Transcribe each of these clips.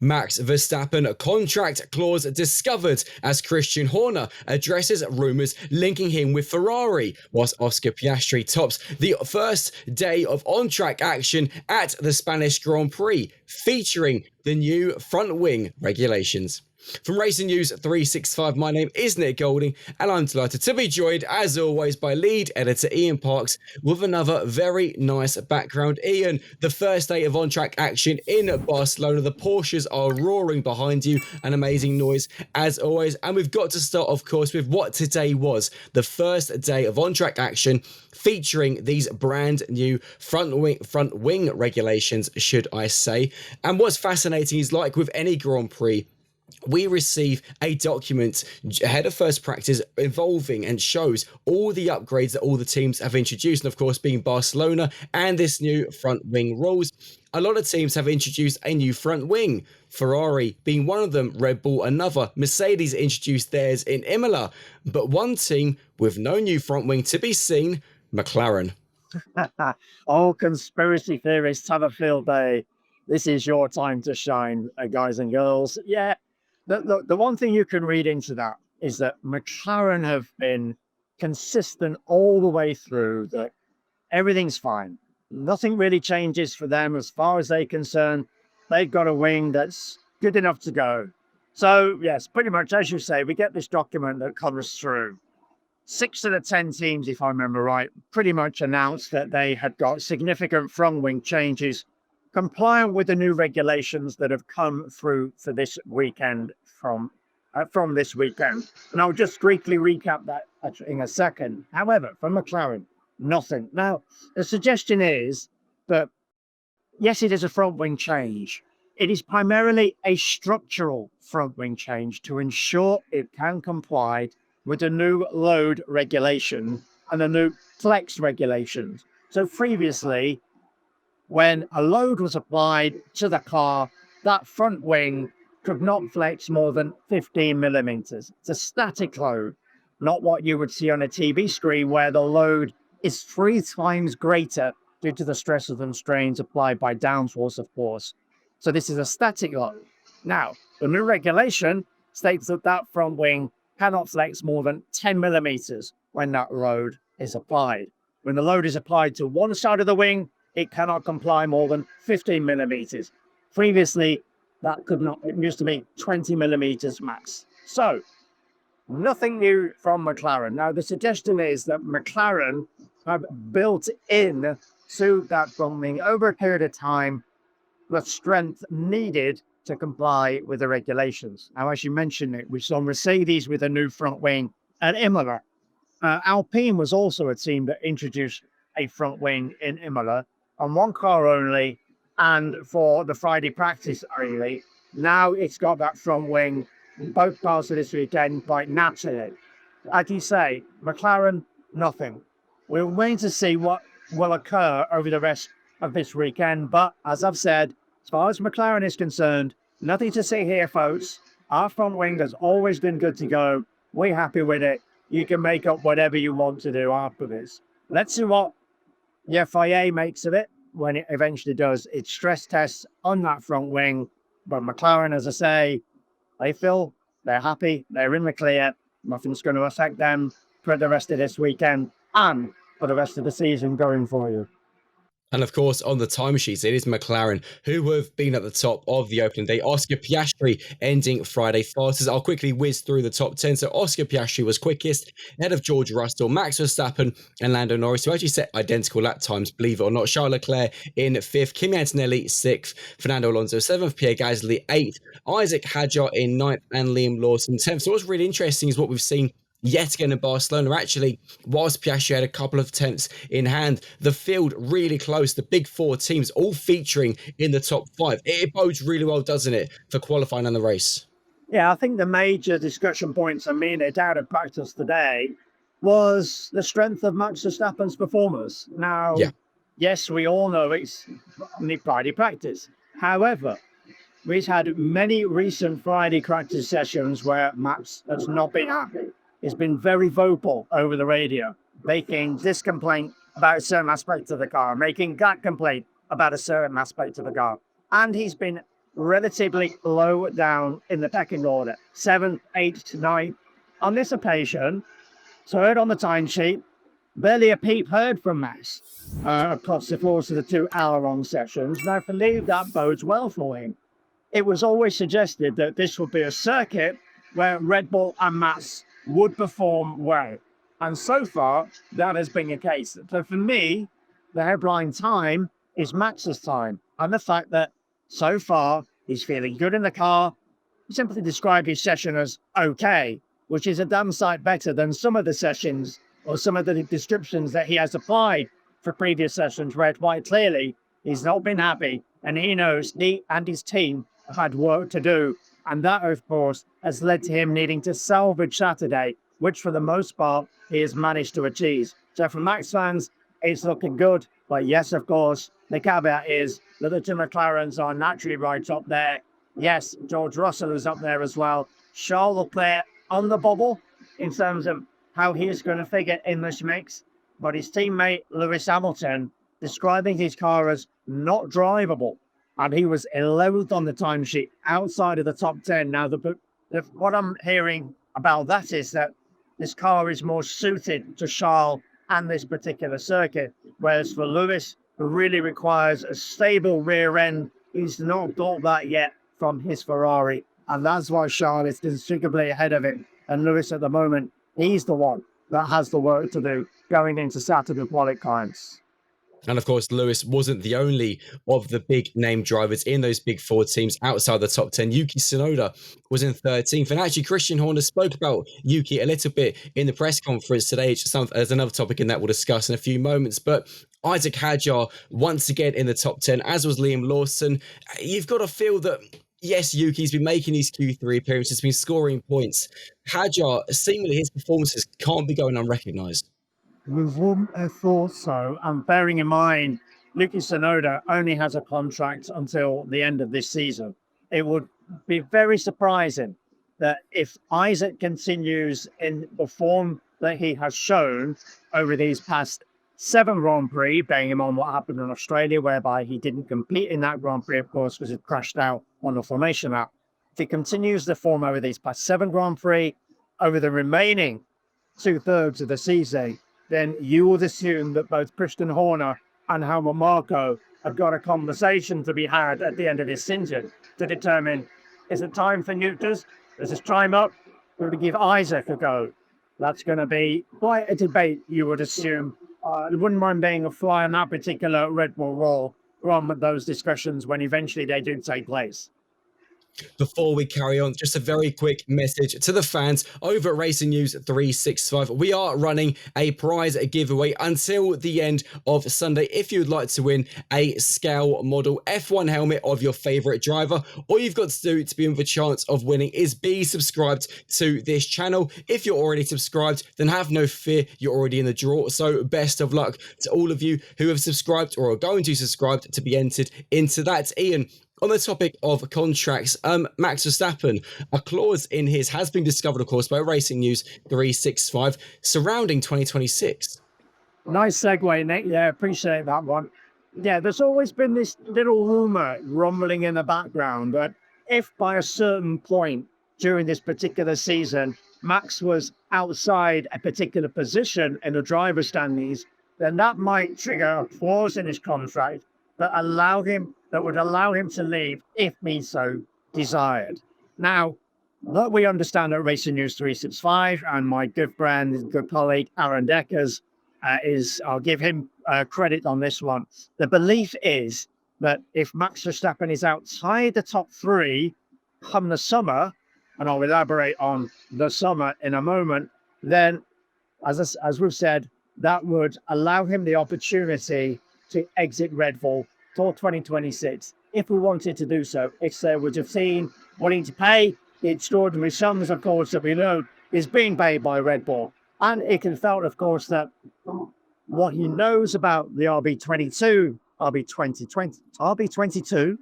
Max Verstappen contract clause discovered as Christian Horner addresses rumours linking him with Ferrari, whilst Oscar Piastri tops the first day of on-track action at the Spanish Grand Prix, featuring the new front wing regulations. From Racing News 365, my name is Nick Golding, and I'm delighted to be joined, as always, by lead editor Ian Parks with another very nice background. Ian, the first day of on-track action in Barcelona. The Porsches are roaring behind you, an amazing noise, as always. And we've got to start, of course, with what today was, the first day of on-track action, featuring these brand new front wing regulations, should I say. And what's fascinating is, like with any Grand Prix, we receive a document ahead of first practice involving and shows all the upgrades that all the teams have introduced, and of course being Barcelona and this new front wing rules. A lot of teams have introduced a new front wing, Ferrari being one of them, Red Bull another. Mercedes introduced theirs in Imola, but one team with no new front wing to be seen, McLaren. All conspiracy theorists have a field day. This is your time to shine, guys and girls. Yeah, the one thing you can read into that is that McLaren have been consistent all the way through, that everything's fine. Nothing really changes for them as far as they're concerned. They've got a wing that's good enough to go. So, yes, pretty much, as you say, we get this document that comes through. 6 of the 10 teams, if I remember right, pretty much announced that they had got significant front wing changes compliant with the new regulations that have come through for this weekend from this weekend. And I'll just briefly recap that in a second. However, for McLaren, nothing. Now, the suggestion is that, yes, it is a front wing change. It is primarily a structural front wing change to ensure it can comply with the new load regulation and the new flex regulations. So previously, when a load was applied to the car, that front wing could not flex more than 15 millimeters. It's a static load, not what you would see on a TV screen where the load is 3 times greater due to the stresses and strains applied by downforce, of course. So this is a static load. Now, the new regulation states that that front wing cannot flex more than 10 millimeters when that load is applied. When the load is applied to one side of the wing, it cannot comply more than 15 millimeters. Previously, that could not, it used to be 20 millimeters max. So, nothing new from McLaren. Now, the suggestion is that McLaren have built in to that front wing over a period of time the strength needed to comply with the regulations. Now, as you mentioned it, we saw Mercedes with a new front wing at Imola. Alpine was also a team that introduced a front wing in Imola on one car only, and for the Friday practice only. Now it's got that front wing, both cars for this weekend, quite naturally. As you say, McLaren, nothing. We're waiting to see what will occur over the rest of this weekend, but as I've said, as far as McLaren is concerned, nothing to see here, folks. Our front wing has always been good to go. We're happy with it. You can make up whatever you want to do after this. Let's see what the FIA makes of it when it eventually does its stress tests on that front wing. But McLaren, as I say, they feel they're happy, they're in the clear, nothing's going to affect them for the rest of this weekend and for the rest of the season going forward. And of course, on the timesheets, it is McLaren who have been at the top of the opening day. Oscar Piastri ending Friday fastest. I'll quickly whiz through the top 10. So Oscar Piastri was quickest, ahead of George Russell, Max Verstappen, and Lando Norris, who actually set identical lap times, believe it or not. Charles Leclerc in 5th, Kimi Antonelli 6th, Fernando Alonso 7th, Pierre Gasly 8th, Isaac Hadjar in 9th, and Liam Lawson 10th. So what's really interesting is what we've seen yet again in Barcelona. Actually, whilst Piastri had a couple of attempts in hand, the field really close, the big 4 teams all featuring in the top 5. It bodes really well, doesn't it, for qualifying and the race? Yeah, I think the major discussion points, it out of practice today, was the strength of Max Verstappen's performance. Now, yes, we all know it's only Friday practice. However, we've had many recent Friday practice sessions where Max has not been happy. He's been very vocal over the radio, making this complaint about a certain aspect of the car, making that complaint about a certain aspect of the car. And he's been relatively low down in the pecking order, 7th, 8th, 9th. On this occasion, third on the timesheet, barely a peep heard from Max across the course of the 2-hour-long sessions. And I believe that bodes well for him. It was always suggested that this would be a circuit where Red Bull and Max would perform well. And so far, that has been the case. So for me, the headline time is Max's time. And the fact that so far he's feeling good in the car. He simply described his session as okay, which is a damn sight better than some of the sessions or some of the descriptions that he has applied for previous sessions, where quite clearly he's not been happy and he knows he and his team have had work to do. And that, of course, has led to him needing to salvage Saturday, which for the most part he has managed to achieve. So for Max fans, it's looking good. But yes, of course, the caveat is that the two McLarens are naturally right up there. Yes, George Russell is up there as well. Charles Leclerc on the bubble in terms of how he is going to figure in this mix. But his teammate Lewis Hamilton describing his car as not drivable. And he was 11th on the timesheet outside of the top 10. Now, what I'm hearing about that is that this car is more suited to Charles and this particular circuit. Whereas for Lewis, who really requires a stable rear end, he's not got that yet from his Ferrari. And that's why Charles is considerably ahead of him. And Lewis at the moment, he's the one that has the work to do going into Saturday qualifying. And of course, Lewis wasn't the only of the big name drivers in those big four teams outside the top 10. Yuki Tsunoda was in 13th. And actually, Christian Horner spoke about Yuki a little bit in the press conference today. There's another topic in that we'll discuss in a few moments. But Isaac Hadjar, once again in the top 10, as was Liam Lawson. You've got to feel that, yes, Yuki's been making these Q3 appearances, been scoring points. Hadjar, seemingly his performances can't be going unrecognised. We wouldn't have thought so. And bearing in mind, Yuki Tsunoda only has a contract until the end of this season. It would be very surprising that if Isaac continues in the form that he has shown over these past 7 Grand Prix, bearing in mind what happened in Australia, whereby he didn't compete in that Grand Prix, of course, because it crashed out on the formation lap. If he continues the form over these past 7 Grand Prix, over the remaining 2/3 of the season, then you would assume that both Christian Horner and Helmut Marko have got a conversation to be had at the end of this season to determine, is it time for neuters? Is this time up? Or to give Isaac a go? That's going to be quite a debate, you would assume. I wouldn't mind being a fly on that particular Red Bull wall from those discussions when eventually they do take place. Before we carry on, just a very quick message to the fans over at Racing News 365. We are running a prize giveaway until the end of Sunday. If you'd like to win a scale model F1 helmet of your favorite driver, all you've got to do to be in the chance of winning is be subscribed to this channel. If you're already subscribed, then have no fear, you're already in the draw. So best of luck to all of you who have subscribed or are going to subscribe to be entered into that. Ian, on the topic of contracts, Max Verstappen, a clause in his has been discovered, of course, by Racing News 365 surrounding 2026. Nice segue, Nick. Yeah, appreciate that one. Yeah, there's always been this little rumor rumbling in the background that if by a certain point during this particular season, Max was outside a particular position in the driver's standings, then that might trigger a clause in his contract that would allow him to leave if he so desired. Now, that we understand at Racing News 365, and my good friend and good colleague Aaron Deckers I'll give him credit on this one. The belief is that if Max Verstappen is outside the top 3 come the summer, and I'll elaborate on the summer in a moment, then as we've said, that would allow him the opportunity to exit Red Bull for 2026, if we wanted to do so. If there was a team wanting to pay the extraordinary sums, of course, that we know is being paid by Red Bull. And it can felt, of course, that what he knows about the RB22, RB22,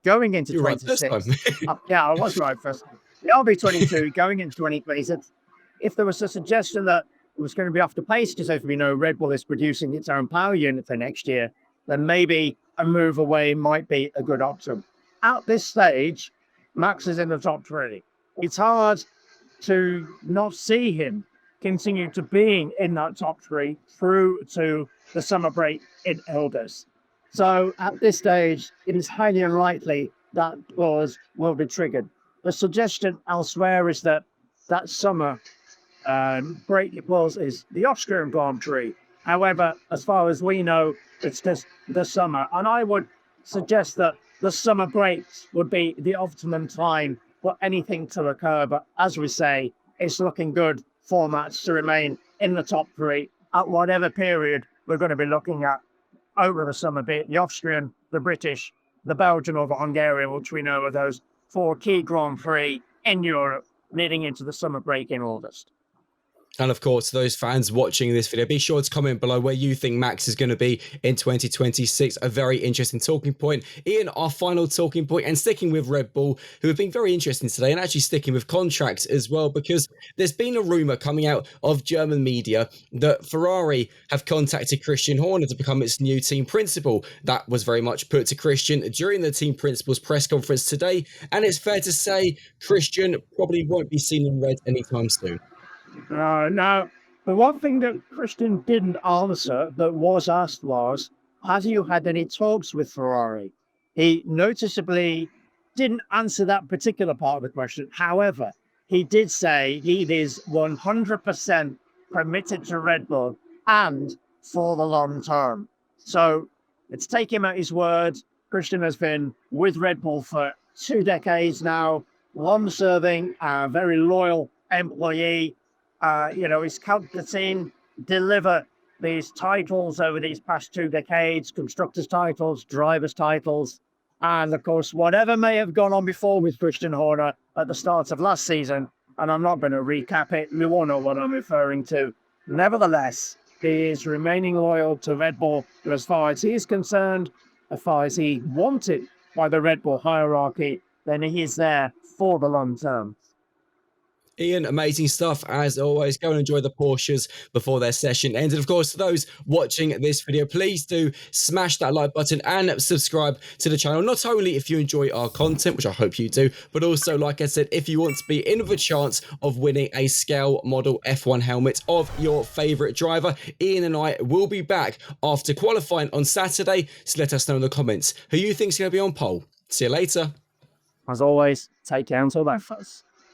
going into 26. Yeah, I was right first. The RB22 going into 2026. If there was a suggestion that it was going to be off the pace, because as we know, Red Bull is producing its own power unit for next year, then maybe a move away might be a good option. at this stage, Max is in the top three. It's hard to not see him continue to being in that top three through to the summer break in Elders. So at this stage, it is highly unlikely that clause will be triggered. The suggestion elsewhere is that that summer break clause is the Austrian Grand Prix. However, as far as we know, it's just the summer. And I would suggest that the summer breaks would be the optimum time for anything to occur. But as we say, it's looking good for Max to remain in the top three at whatever period we're going to be looking at over the summer, be it the Austrian, the British, the Belgian, or the Hungarian, which we know are those four key Grand Prix in Europe leading into the summer break in August. And of course, those fans watching this video, be sure to comment below where you think Max is going to be in 2026. A very interesting talking point. Ian, our final talking point, and sticking with Red Bull, who have been very interesting today, and actually sticking with contracts as well, because there's been a rumor coming out of German media that Ferrari have contacted Christian Horner to become its new team principal. That was very much put to Christian during the team principal's press conference today. And it's fair to say Christian probably won't be seen in red anytime soon. Now, the one thing that Christian didn't answer that was asked was, have you had any talks with Ferrari? He noticeably didn't answer that particular part of the question. However, he did say he is 100% committed to Red Bull and for the long term. So let's take him at his word. Christian has been with Red Bull for 2 decades now, long-serving, very loyal employee. He's helped the team deliver these titles over these past 2 decades, constructors' titles, drivers' titles. And of course, whatever may have gone on before with Christian Horner at the start of last season, and I'm not going to recap it, you all know what I'm referring to. Nevertheless, he is remaining loyal to Red Bull as far as he is concerned, as far as he wanted by the Red Bull hierarchy, then he is there for the long term. Ian, amazing stuff as always. Go and enjoy the Porsches before their session ends. And of course, to those watching this video, please do smash that like button and subscribe to the channel. Not only if you enjoy our content, which I hope you do, but also, like I said, if you want to be in with a chance of winning a scale model F1 helmet of your favorite driver. Ian and I will be back after qualifying on Saturday. So let us know in the comments who you think is going to be on pole. See you later. As always, take care until then, folks.